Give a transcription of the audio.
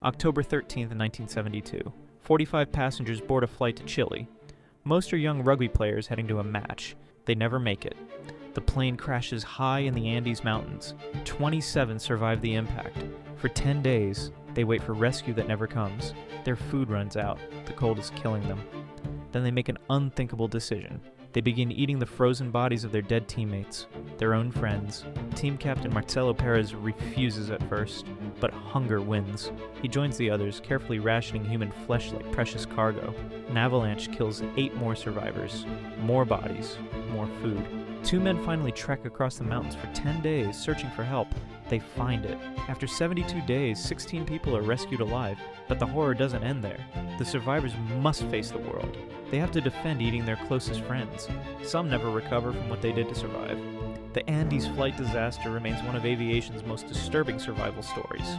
October 13th, 1972. 45 passengers board a flight to Chile. Most are young rugby players heading to a match. They never make it. The plane crashes high in the Andes Mountains. 27 survive the impact. For 10 days, they wait for rescue that never comes. Their food runs out. The cold is killing them. Then they make an unthinkable decision. They begin eating the frozen bodies of their dead teammates, their own friends. Team captain Marcelo Perez refuses at first, but hunger wins. He joins the others, carefully rationing human flesh like precious cargo. An avalanche kills 8 more survivors. More bodies, more food. 2 men finally trek across the mountains for 10 days, searching for help. They find it. After 72 days, 16 people are rescued alive, but the horror doesn't end there. The survivors must face the world. They have to defend eating their closest friends. Some never recover from what they did to survive. The Andes flight disaster remains one of aviation's most disturbing survival stories.